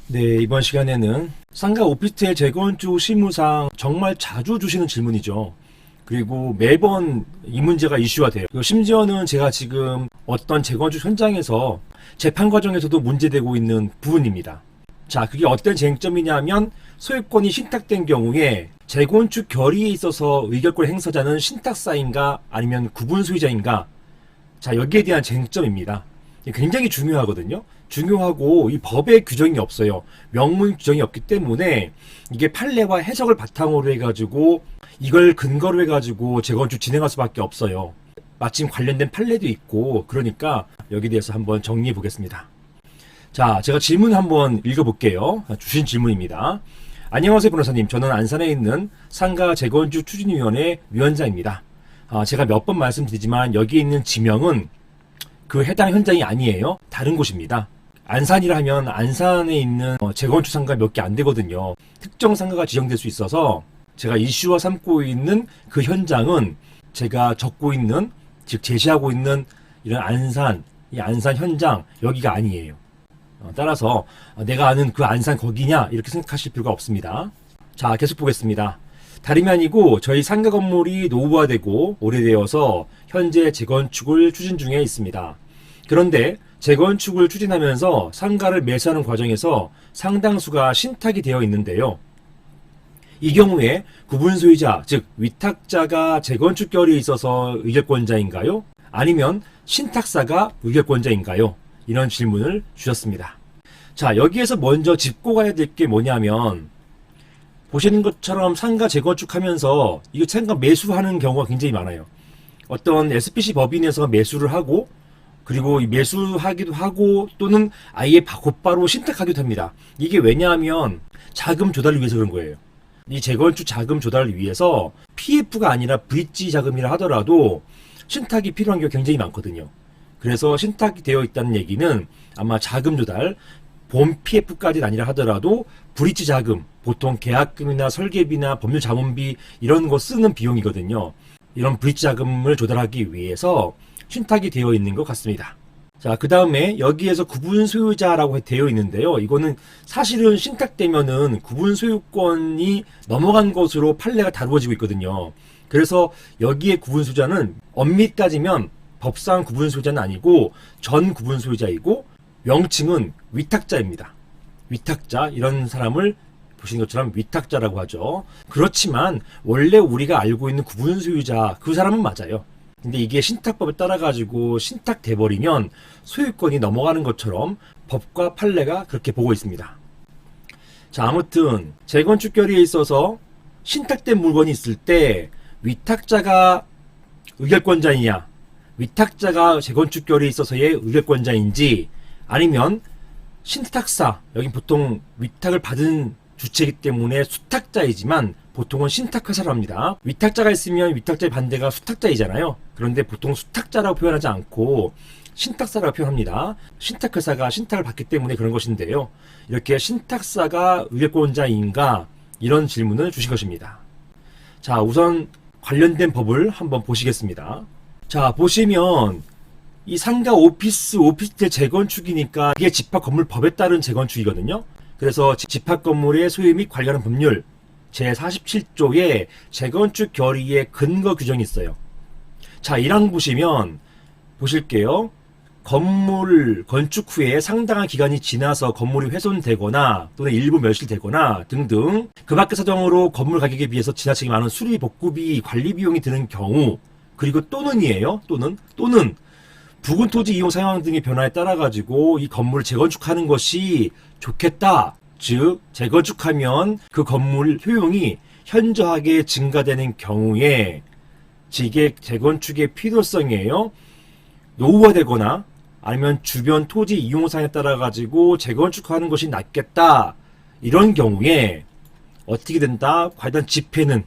네, 이번 시간에는 상가 오피스텔 재건축 실무상 정말 자주 주시는 질문이죠. 그리고 매번 이 문제가 이슈화 돼요. 그리고 심지어는 제가 지금 어떤 재건축 현장에서 재판 과정에서도 문제되고 있는 부분입니다. 자, 그게 어떤 쟁점이냐면 소유권이 신탁된 경우에 재건축 결의에 있어서 의결권 행사자는 신탁사인가 아니면 구분 소유자인가. 자, 여기에 대한 쟁점입니다. 굉장히 중요하거든요. 중요하고 이 법에 규정이 없어요. 명문 규정이 없기 때문에 이게 판례와 해석을 바탕으로 해가지고 이걸 근거로 해가지고 재건축 진행할 수밖에 없어요. 마침 관련된 판례도 있고 그러니까 여기에 대해서 한번 정리해 보겠습니다. 자, 제가 질문 한번 읽어볼게요. 주신 질문입니다. 안녕하세요 변호사님. 저는 안산에 있는 상가 재건축 추진위원회 위원장입니다. 제가 몇 번 말씀드리지만 여기 있는 지명은 그 해당 현장이 아니에요. 다른 곳입니다. 안산이라 하면 안산에 있는 재건축 상가 몇 개 안 되거든요. 특정 상가가 지정될 수 있어서 제가 이슈화 삼고 있는 그 현장은 제가 적고 있는, 즉 제시하고 있는 이런 안산, 이 안산 현장 여기가 아니에요. 따라서 내가 아는 그 안산 거기냐 이렇게 생각하실 필요가 없습니다. 자, 계속 보겠습니다. 다름이 아니고 저희 상가 건물이 노후화되고 오래되어서 현재 재건축을 추진 중에 있습니다. 그런데 재건축을 추진하면서 상가를 매수하는 과정에서 상당수가 신탁이 되어 있는데요. 이 경우에 구분 소유자, 즉 위탁자가 재건축 결의에 있어서 의결권자인가요? 아니면 신탁사가 의결권자인가요? 이런 질문을 주셨습니다. 자, 여기에서 먼저 짚고 가야 될 게 뭐냐면 보시는 것처럼 상가 재건축하면서 이거 상가 매수하는 경우가 굉장히 많아요. 어떤 SPC 법인에서 매수를 하고 그리고 매수하기도 하고 또는 아예 곧바로 신탁하기도 합니다. 이게 왜냐하면 자금 조달을 위해서 그런 거예요. 이 재건축 자금 조달을 위해서 PF가 아니라 브릿지 자금이라 하더라도 신탁이 필요한 경우가 굉장히 많거든요. 그래서 신탁이 되어 있다는 얘기는 아마 자금 조달, 본 PF까지는 아니라 하더라도 브릿지 자금, 보통 계약금이나 설계비나 법률 자문비 이런 거 쓰는 비용이거든요. 이런 브릿지 자금을 조달하기 위해서 신탁이 되어 있는 것 같습니다. 자, 그 다음에 여기에서 구분 소유자라고 되어 있는데요. 이거는 사실은 신탁되면은 구분 소유권이 넘어간 것으로 판례가 다루어지고 있거든요. 그래서 여기에 구분 소유자는 엄밀히 따지면 법상 구분 소유자는 아니고 전 구분 소유자이고 명칭은 위탁자입니다. 위탁자, 이런 사람을 보시는 것처럼 위탁자라고 하죠. 그렇지만 원래 우리가 알고 있는 구분 소유자, 그 사람은 맞아요. 근데 이게 신탁법에 따라가지고 신탁돼 버리면 소유권이 넘어가는 것처럼 법과 판례가 그렇게 보고 있습니다. 자, 아무튼 재건축 결의에 있어서 신탁된 물건이 있을 때 위탁자가 의결권자이냐, 위탁자가 재건축 결의에 있어서의 의결권자인지, 아니면 신탁사, 여기 보통 위탁을 받은 주체이기 때문에 수탁자이지만 보통은 신탁회사를 합니다. 위탁자가 있으면 위탁자의 반대가 수탁자이잖아요. 그런데 보통 수탁자라고 표현하지 않고 신탁사라고 표현합니다. 신탁회사가 신탁을 받기 때문에 그런 것인데요. 이렇게 신탁사가 의결권자인가, 이런 질문을 주신 것입니다. 자, 우선 관련된 법을 한번 보시겠습니다. 자, 보시면 이 상가 오피스텔 재건축이니까 이게 집합건물법에 따른 재건축이거든요. 그래서 집합건물의 소유 및 관리하는 법률 제47조에 재건축 결의의 근거 규정이 있어요. 자, 1항 보시면 보실게요. 건물 건축 후에 상당한 기간이 지나서 건물이 훼손되거나 또는 일부 멸실되거나 등등 그 밖의 사정으로 건물 가격에 비해서 지나치게 많은 수리 복구비 관리 비용이 드는 경우, 그리고 또는이에요. 또는 부근 토지 이용 상황 등의 변화에 따라 가지고 이 건물을 재건축하는 것이 좋겠다. 즉 재건축하면 그 건물 효용이 현저하게 증가되는 경우에, 즉 이게 재건축의 필요성이에요. 노후화되거나 아니면 주변 토지 이용 상황에 따라 가지고 재건축하는 것이 낫겠다. 이런 경우에 어떻게 된다? 과단 집회는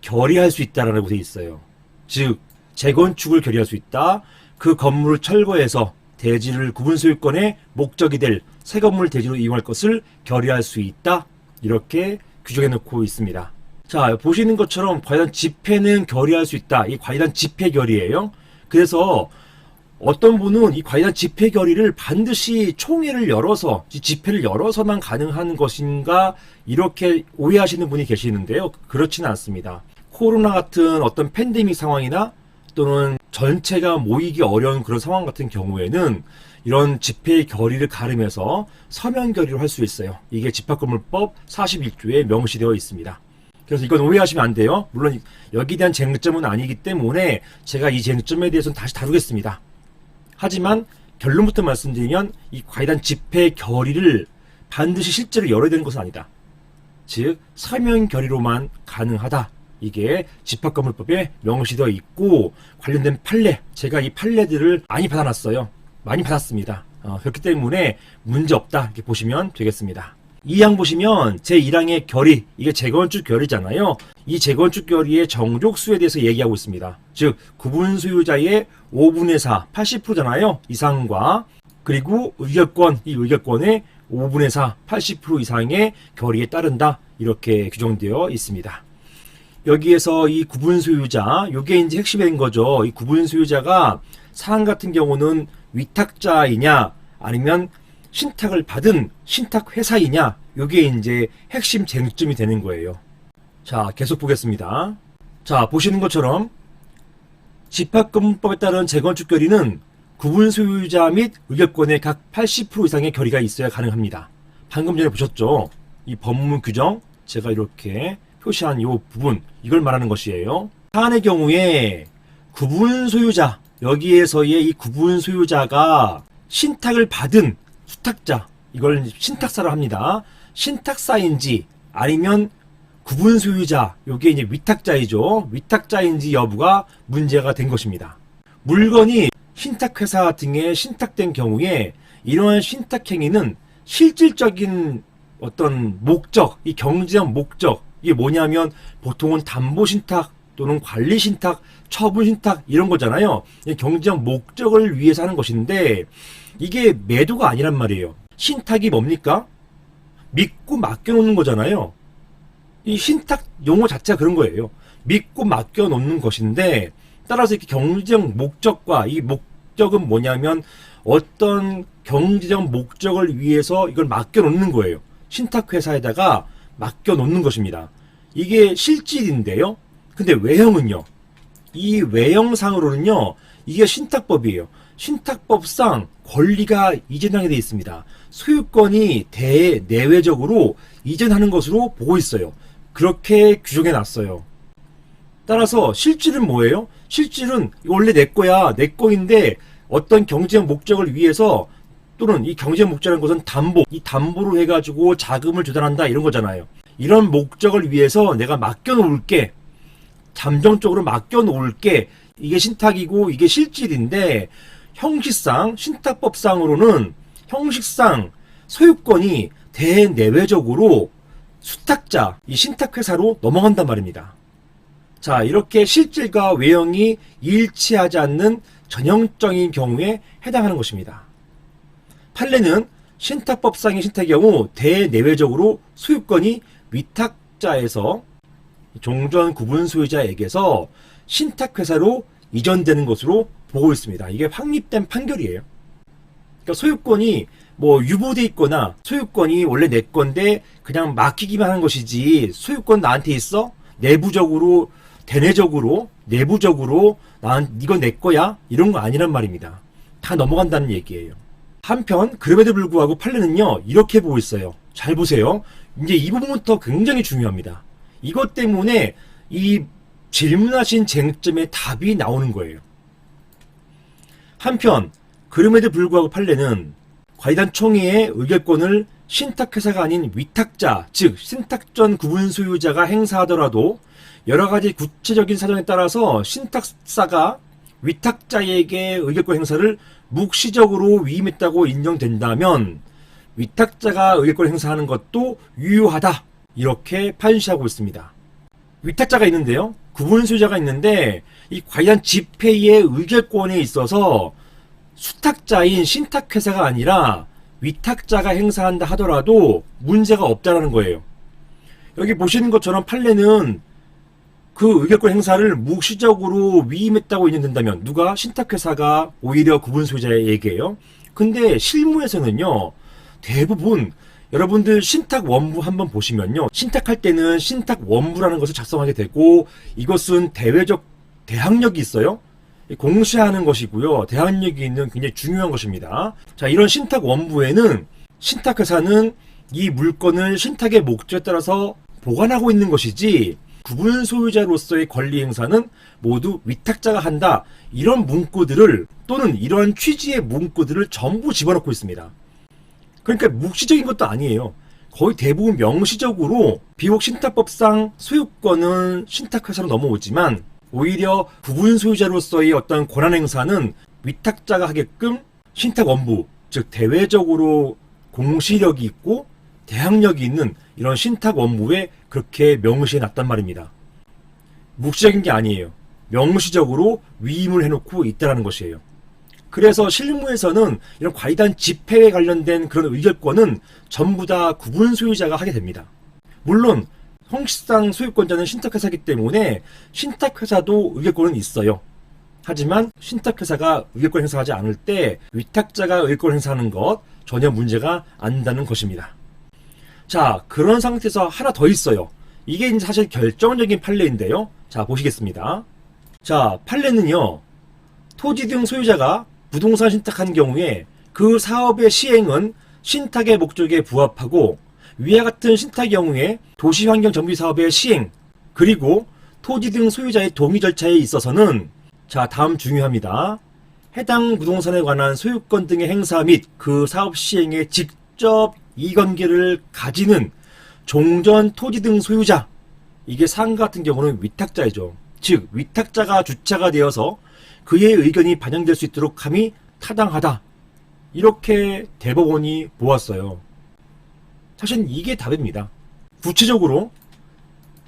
결의할 수 있다라고 되어 있어요. 즉 재건축을 결의할 수 있다. 그 건물을 철거해서 대지를 구분 소유권의 목적이 될 새 건물 대지로 이용할 것을 결의할 수 있다. 이렇게 규정해 놓고 있습니다. 자, 보시는 것처럼 과연 집회는 결의할 수 있다. 이 과연 집회 결의예요. 그래서 어떤 분은 이 관련 집회 결의를 반드시 총회를 열어서, 집회를 열어서만 가능한 것인가 이렇게 오해하시는 분이 계시는데요. 그렇지는 않습니다. 코로나 같은 어떤 팬데믹 상황이나 또는 전체가 모이기 어려운 그런 상황 같은 경우에는 이런 집회 결의를 가름해서 서면 결의를 할 수 있어요. 이게 집합건물법 41조에 명시되어 있습니다. 그래서 이건 오해하시면 안 돼요. 물론 여기에 대한 쟁점은 아니기 때문에 제가 이 쟁점에 대해서는 다시 다루겠습니다. 하지만 결론부터 말씀드리면 이 관련 집회 결의를 반드시 실제로 열어야 되는 것은 아니다. 즉 서면 결의로만 가능하다. 이게 집합건물법에 명시되어 있고 관련된 판례, 제가 이 판례들을 많이 받아놨어요. 많이 받았습니다. 그렇기 때문에 문제없다 이렇게 보시면 되겠습니다. 2항 보시면 제1항의 결의, 이게 재건축 결의잖아요. 이 재건축 결의의 정족수에 대해서 얘기하고 있습니다. 즉 구분 소유자의 5분의 4, 80%잖아요. 이상과 그리고 의결권, 이 의결권의 5분의 4, 80% 이상의 결의에 따른다. 이렇게 규정되어 있습니다. 여기에서 이 구분 소유자, 요게 이제 핵심인 거죠. 이 구분 소유자가 사안 같은 경우는 위탁자이냐 아니면 신탁을 받은 신탁 회사이냐, 요게 이제 핵심 쟁점이 되는 거예요. 자, 계속 보겠습니다. 자, 보시는 것처럼 집합건물법에 따른 재건축 결의는 구분 소유자 및 의결권의 각 80% 이상의 결의가 있어야 가능합니다. 방금 전에 보셨죠? 이 법문 규정, 제가 이렇게 표시한 이 부분, 이걸 말하는 것이에요. 사안의 경우에 구분 소유자, 여기에서의 이 구분 소유자가 신탁을 받은 수탁자, 이걸 신탁사를 합니다. 신탁사인지 아니면 구분 소유자, 요게 이제 위탁자이죠. 위탁자인지 여부가 문제가 된 것입니다. 물건이 신탁회사 등에 신탁된 경우에 이러한 신탁행위는 실질적인 어떤 목적, 이 경제적 목적, 이게 뭐냐면 보통은 담보신탁 또는 관리신탁, 처분신탁 이런 거잖아요. 경제적 목적을 위해서 하는 것인데 이게 매도가 아니란 말이에요. 신탁이 뭡니까? 믿고 맡겨놓는 거잖아요. 이 신탁 용어 자체가 그런 거예요. 믿고 맡겨놓는 것인데 따라서 이렇게 경제적 목적과 이 목적은 뭐냐면 어떤 경제적 목적을 위해서 이걸 맡겨놓는 거예요. 신탁회사에다가 맡겨놓는 것입니다. 이게 실질인데요. 근데 외형은요. 이 외형상으로는요. 이게 신탁법이에요. 신탁법상 권리가 이전하게 되어 있습니다. 소유권이 대내외적으로 이전하는 것으로 보고 있어요. 그렇게 규정해 놨어요. 따라서 실질은 뭐예요? 실질은 원래 내 거야. 내 거인데 어떤 경제적 목적을 위해서 또는 이 경제적 목적이라는 것은 담보, 이 담보로 해가지고 자금을 조달한다 이런 거잖아요. 이런 목적을 위해서 내가 맡겨놓을게. 잠정적으로 맡겨놓을게. 이게 신탁이고 이게 실질인데 형식상, 신탁법상으로는 형식상 소유권이 대내외적으로 수탁자, 이 신탁회사로 넘어간단 말입니다. 자, 이렇게 실질과 외형이 일치하지 않는 전형적인 경우에 해당하는 것입니다. 판례는 신탁법상의 신탁의 경우 대내외적으로 소유권이 위탁자에서 종전 구분 소유자에게서 신탁회사로 이전되는 것으로 보고 있습니다. 이게 확립된 판결이에요. 그러니까 소유권이 뭐 유보돼 있거나 소유권이 원래 내 건데 그냥 맡기기만 하는 것이지 소유권 나한테 있어? 내부적으로 대내적으로 내부적으로 난 이건 내 거야? 이런 거 아니란 말입니다. 다 넘어간다는 얘기예요. 한편 그럼에도 불구하고 판례는요 이렇게 보고 있어요. 잘 보세요. 이제 이 부분부터 굉장히 중요합니다. 이것 때문에 이 질문하신 쟁점의 답이 나오는 거예요. 한편 그럼에도 불구하고 판례는 관련 총회의 의결권을 신탁회사가 아닌 위탁자, 즉 신탁전 구분 소유자가 행사하더라도 여러 가지 구체적인 사정에 따라서 신탁사가 위탁자에게 의결권 행사를 묵시적으로 위임했다고 인정된다면 위탁자가 의결권 행사하는 것도 유효하다. 이렇게 판시하고 있습니다. 위탁자가 있는데요. 구분 소유자가 있는데 이 관련 집회의 의결권에 있어서 수탁자인 신탁회사가 아니라 위탁자가 행사한다 하더라도 문제가 없다는 거예요. 여기 보시는 것처럼 판례는 그 의결권 행사를 묵시적으로 위임했다고 인정된다면 누가? 신탁회사가 오히려 구분 소유자에게요. 근데 실무에서는요, 대부분 여러분들 신탁 원부 한번 보시면요, 신탁할 때는 신탁 원부라는 것을 작성하게 되고, 이것은 대외적 대항력이 있어요. 공시하는 것이고요, 대항력이 있는 굉장히 중요한 것입니다. 자, 이런 신탁 원부에는 신탁회사는 이 물건을 신탁의 목적에 따라서 보관하고 있는 것이지, 구분 소유자로서의 권리 행사는 모두 위탁자가 한다, 이런 문구들을, 또는 이러한 취지의 문구들을 전부 집어넣고 있습니다. 그러니까 묵시적인 것도 아니에요. 거의 대부분 명시적으로 비록 신탁법상 소유권은 신탁회사로 넘어오지만 오히려 구분 소유자로서의 어떤 권한 행사는 위탁자가 하게끔 신탁 원부, 즉 대외적으로 공시력이 있고 대항력이 있는 이런 신탁 원부에 그렇게 명시해 놨단 말입니다. 묵시적인 게 아니에요. 명시적으로 위임을 해놓고 있다는 것이에요. 그래서 실무에서는 이런 과이단 집회에 관련된 그런 의결권은 전부 다 구분 소유자가 하게 됩니다. 물론 형식상 소유권자는 신탁회사이기 때문에 신탁회사도 의결권은 있어요. 하지만 신탁회사가 의결권 행사하지 않을 때 위탁자가 의결권 행사하는 것 전혀 문제가 안 된다는 것입니다. 자, 그런 상태에서 하나 더 있어요. 이게 이제 사실 결정적인 판례인데요. 자, 보시겠습니다. 자, 판례는요, 토지 등 소유자가 부동산 신탁한 경우에 그 사업의 시행은 신탁의 목적에 부합하고, 위와 같은 신탁의 경우에 도시환경정비 사업의 시행, 그리고 토지 등 소유자의 동의 절차에 있어서는, 자, 다음 중요합니다. 해당 부동산에 관한 소유권 등의 행사 및 그 사업 시행에 직접 이관계를 가지는 종전 토지 등 소유자, 이게 상가 같은 경우는 위탁자이죠. 즉 위탁자가 주체가 되어서 그의 의견이 반영될 수 있도록 함이 타당하다, 이렇게 대법원이 보았어요. 사실 이게 답입니다. 구체적으로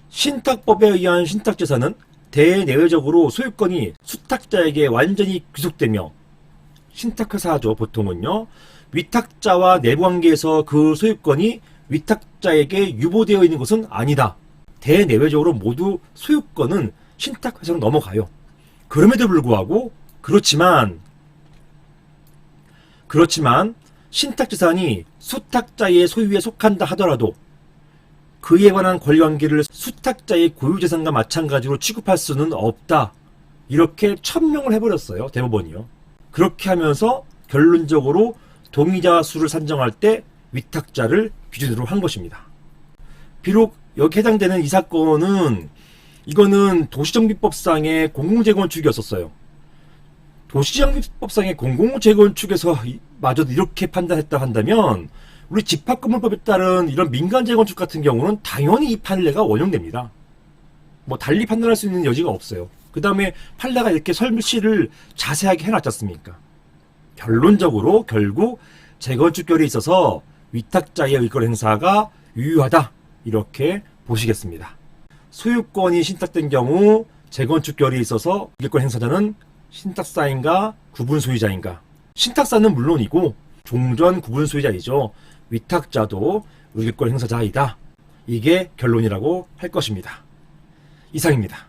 신탁법에 의한 신탁재산은 대내외적으로 소유권이 수탁자에게 완전히 귀속되며, 신탁회사죠 보통은요, 위탁자와 내부관계에서 그 소유권이 위탁자에게 유보되어 있는 것은 아니다. 대내외적으로 모두 소유권은 신탁회사로 넘어가요. 그럼에도 불구하고 그렇지만 신탁재산이 수탁자의 소유에 속한다 하더라도 그에 관한 권리관계를 수탁자의 고유재산과 마찬가지로 취급할 수는 없다, 이렇게 천명을 해버렸어요, 대법원이요. 그렇게 하면서 결론적으로 동의자 수를 산정할 때 위탁자를 기준으로 한 것입니다. 비록 여기 해당되는 이 사건은, 이거는 도시정비법상의 공공재건축이었었어요. 도시정비법상의 공공재건축에서 마저도 이렇게 판단했다 한다면, 우리 집합건물법에 따른 이런 민간재건축 같은 경우는 당연히 이 판례가 원용됩니다. 뭐 달리 판단할 수 있는 여지가 없어요. 그 다음에 판례가 이렇게 설치를 자세하게 해놨지 않습니까? 결론적으로 결국 재건축결에 있어서 위탁자의 의권 행사가 유효하다, 이렇게 보시겠습니다. 소유권이 신탁된 경우 재건축결에 있어서 의결권 행사자는 신탁사인가 구분 소유자인가? 신탁사는 물론이고 종전 구분 소유자이죠. 위탁자도 의결권 행사자이다. 이게 결론이라고 할 것입니다. 이상입니다.